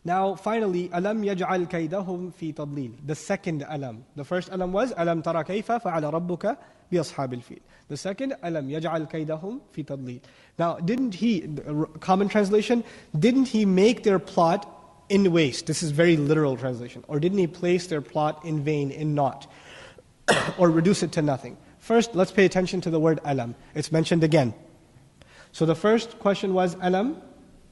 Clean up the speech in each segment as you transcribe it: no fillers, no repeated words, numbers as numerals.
Now, finally, أَلَمْ يَجْعَلْ كَيْدَهُمْ فِي تَضْلِيلٍ. The second alam. The first alam was أَلَمْ تَرَ كَيْفَ فَعَلَ رَبُّكَ بِأَصْحَابِ الْفِيلِ. The second, أَلَمْ يَجْعَلْ كَيْدَهُمْ فِي تَضْلِيلٍ. Now, didn't he, common translation, didn't he make their plot in waste? This is very literal translation. Or didn't he place their plot in vain, in naught? Or reduce it to nothing? First, let's pay attention to the word alam. It's mentioned again. So the first question was alam.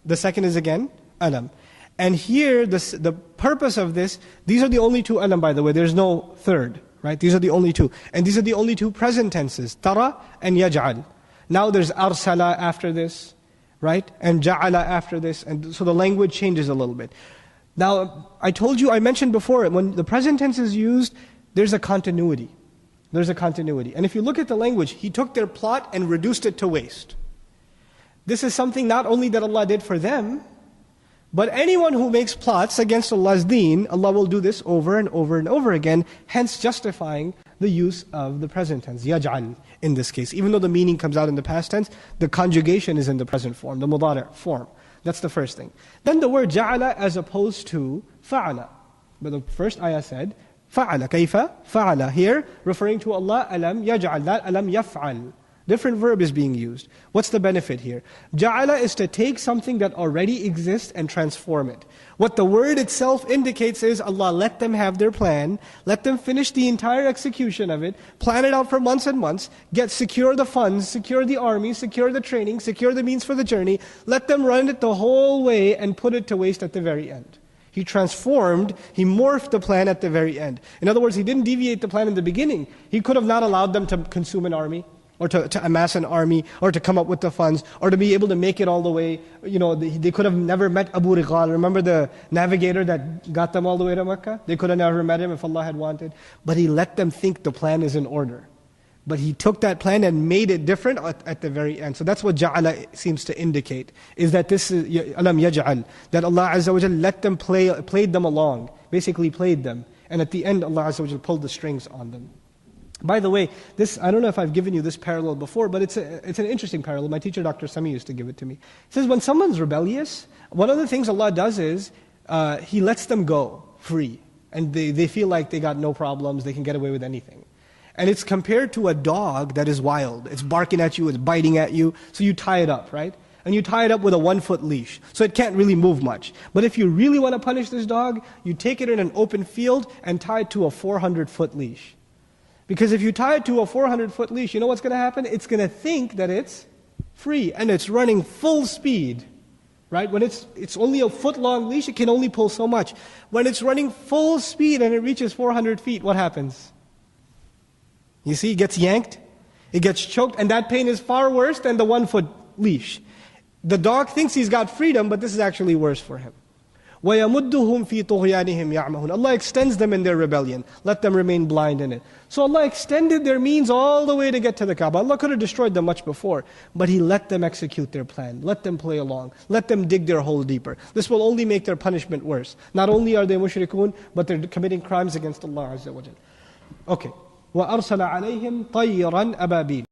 The second is again alam. And here, the purpose of this, these are the only two alam, by the way. There's no third, right? These are the only two. And these are the only two present tenses, tara and yaj'al. Now there's arsala after this, right? And ja'ala after this. And so the language changes a little bit. Now, I mentioned before, when the present tense is used, there's a continuity. There's a continuity. And if you look at the language, he took their plot and reduced it to waste. This is something not only that Allah did for them, but anyone who makes plots against Allah's deen, Allah will do this over and over and over again, hence justifying the use of the present tense, yaj'al in this case. Even though the meaning comes out in the past tense, the conjugation is in the present form, the mudari' form. That's the first thing. Then the word ja'ala as opposed to fa'ala. But the first ayah said, fa'ala, kayfa, fa'ala. Here, referring to Allah, alam yaj'al, not alam yaf'al. Different verb is being used. What's the benefit here? Ja'ala is to take something that already exists and transform it. What the word itself indicates is Allah let them have their plan, let them finish the entire execution of it, plan it out for months and months, secure the funds, secure the army, secure the training, secure the means for the journey, let them run it the whole way and put it to waste at the very end. He transformed, he morphed the plan at the very end. In other words, he didn't deviate the plan in the beginning. He could have not allowed them to consume an army, or to amass an army, or to come up with the funds, or to be able to make it all the way. They could have never met Abu Righal. Remember the navigator that got them all the way to Mecca? They could have never met him if Allah had wanted. But He let them think the plan is in order. But He took that plan and made it different at the very end. So that's what ja'ala seems to indicate, is that this is, alam yaj'al, that Allah Azza wa Jal let them played them along, basically played them. And at the end Allah Azza wa Jal pulled the strings on them. By the way, I don't know if I've given you this parallel before, but it's an interesting parallel. My teacher, Dr. Sami, used to give it to me. He says when someone's rebellious, one of the things Allah does is, He lets them go free. And they feel like they got no problems, they can get away with anything. And it's compared to a dog that is wild. It's barking at you, it's biting at you, so you tie it up, right? And you tie it up with a 1-foot leash, so it can't really move much. But if you really want to punish this dog, you take it in an open field and tie it to a 400-foot leash. Because if you tie it to a 400-foot leash, you know what's going to happen? It's going to think that it's free, and it's running full speed. Right? When it's only a foot-long leash, it can only pull so much. When it's running full speed and it reaches 400 feet, what happens? You see, it gets yanked, it gets choked, and that pain is far worse than the 1-foot leash. The dog thinks he's got freedom, but this is actually worse for him. وَيَمُدُّهُمْ فِي طُغْيَانِهِمْ يَعْمَهُونَ. Allah extends them in their rebellion. Let them remain blind in it. So Allah extended their means all the way to get to the Kaaba. Allah could have destroyed them much before, but He let them execute their plan. Let them play along. Let them dig their hole deeper. This will only make their punishment worse. Not only are they mushrikun, but they're committing crimes against Allah Azza wa Jal. Okay. وَأَرْسَلَ عَلَيْهِمْ طَيِّرًا أَبَابِيلَ.